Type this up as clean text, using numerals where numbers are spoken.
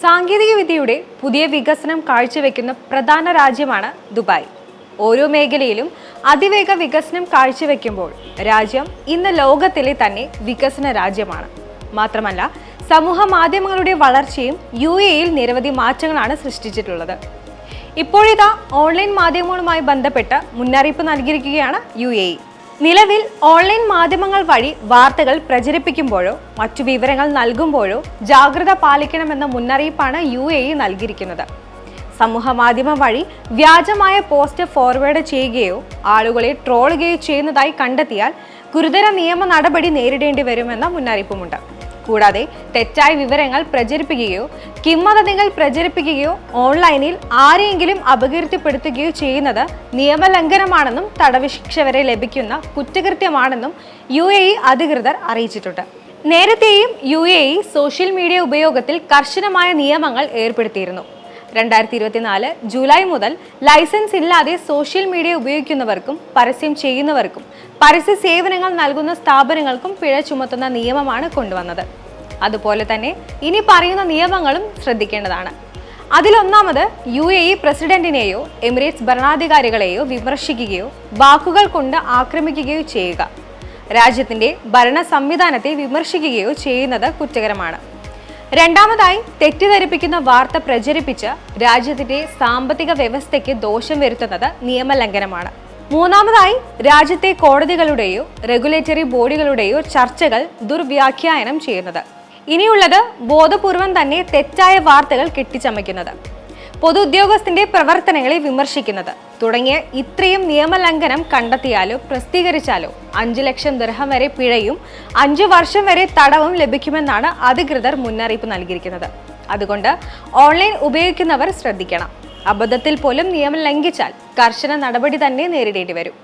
സാങ്കേതികവിദ്യയുടെ പുതിയ വികസനം കാഴ്ചവെക്കുന്ന പ്രധാന രാജ്യമാണ് ദുബായ്. ഓരോ മേഖലയിലും അതിവേഗ വികസനം കാഴ്ചവെക്കുമ്പോൾ രാജ്യം ഇന്ന് ലോകത്തിലെ തന്നെ വികസന രാജ്യമാണ്. മാത്രമല്ല, സമൂഹ മാധ്യമങ്ങളുടെ വളർച്ചയും UAEയിൽ നിരവധി മാറ്റങ്ങളാണ് സൃഷ്ടിച്ചിട്ടുള്ളത്. ഇപ്പോഴിതാ ഓൺലൈൻ മാധ്യമങ്ങളുമായി ബന്ധപ്പെട്ട് മുന്നറിയിപ്പ് നൽകിയിരിക്കുകയാണ് UAE. നിലവിൽ ഓൺലൈൻ മാധ്യമങ്ങൾ വഴി വാർത്തകൾ പ്രചരിപ്പിക്കുമ്പോഴോ മറ്റു വിവരങ്ങൾ നൽകുമ്പോഴോ ജാഗ്രത പാലിക്കണമെന്ന മുന്നറിയിപ്പാണ് UAE നൽകിയിരിക്കുന്നത്. സമൂഹ മാധ്യമം വഴി വ്യാജമായ പോസ്റ്റ് ഫോർവേഡ് ചെയ്യുകയോ ആളുകളെ ട്രോളുകയോ ചെയ്യുന്നതായി കണ്ടെത്തിയാൽ ഗുരുതര നിയമ നടപടി നേരിടേണ്ടി വരുമെന്ന മുന്നറിയിപ്പുമുണ്ട്. കൂടാതെ തെറ്റായ വിവരങ്ങൾ പ്രചരിപ്പിക്കുകയോ കിംവദന്തികൾ പ്രചരിപ്പിക്കുകയോ ഓൺലൈനിൽ ആരെയെങ്കിലും അപകീർത്തിപ്പെടുത്തുകയോ ചെയ്യുന്നത് നിയമലംഘനമാണെന്നും തടവ് ശിക്ഷ വരെ ലഭിക്കുന്ന കുറ്റകൃത്യമാണെന്നും UAE അധികൃതർ അറിയിച്ചിട്ടുണ്ട്. നേരത്തെയും UAE സോഷ്യൽ മീഡിയ ഉപയോഗത്തിൽ കർശനമായ നിയമങ്ങൾ ഏർപ്പെടുത്തിയിരുന്നു. 2024 ജൂലൈ മുതൽ ലൈസൻസ് ഇല്ലാതെ സോഷ്യൽ മീഡിയ ഉപയോഗിക്കുന്നവർക്കും പരസ്യം ചെയ്യുന്നവർക്കും പരസ്യ സേവനങ്ങൾ നൽകുന്ന സ്ഥാപനങ്ങൾക്കും പിഴ ചുമത്തുന്ന നിയമമാണ് കൊണ്ടുവന്നത്. അതുപോലെ തന്നെ ഇനി പറയുന്ന നിയമങ്ങളും ശ്രദ്ധിക്കേണ്ടതാണ്. അതിലൊന്നാമത് UAE പ്രസിഡന്റിനെയോ എമിറേറ്റ്സ് ഭരണാധികാരികളെയോ വിമർശിക്കുകയോ വാക്കുകൾ കൊണ്ട് ആക്രമിക്കുകയോ ചെയ്യുക. രാജ്യത്തിന്റെ ഭരണ സംവിധാനത്തെ വിമർശിക്കുകയോ ചെയ്യുന്നത് കുറ്റകരമാണ്. രണ്ടാമതായി, തെറ്റിദ്ധരിപ്പിക്കുന്ന വാർത്ത പ്രചരിപ്പിച്ച് രാജ്യത്തിന്റെ സാമ്പത്തിക വ്യവസ്ഥയ്ക്ക് ദോഷം വരുത്തുന്നത് നിയമലംഘനമാണ്. മൂന്നാമതായി, രാജ്യത്തെ കോടതികളുടെയോ റെഗുലേറ്ററി ബോഡികളുടെയോ ചർച്ചകൾ ദുർവ്യാഖ്യാനം ചെയ്യുന്നത്. ഇനിയുള്ളത് ബോധപൂർവം തന്നെ തെറ്റായ വാർത്തകൾ കെട്ടിച്ചമയ്ക്കുന്നത്, പൊതു ഉദ്യോഗസ്ഥന്റെ പ്രവർത്തനങ്ങളെ വിമർശിക്കുന്നത് തുടങ്ങിയ ഇത്രയും നിയമലംഘനം കണ്ടെത്തിയാലോ പ്രസിദ്ധീകരിച്ചാലോ 5 ലക്ഷം ദിർഹം വരെ പിഴയും 5 വർഷം വരെ തടവും ലഭിക്കുമെന്നാണ് അധികൃതർ മുന്നറിയിപ്പ് നൽകിയിരിക്കുന്നത്. അതുകൊണ്ട് ഓൺലൈൻ ഉപയോഗിക്കുന്നവർ ശ്രദ്ധിക്കണം. അബദ്ധത്തിൽ പോലും നിയമം ലംഘിച്ചാൽ കർശന നടപടി തന്നെ നേരിടേണ്ടി വരും.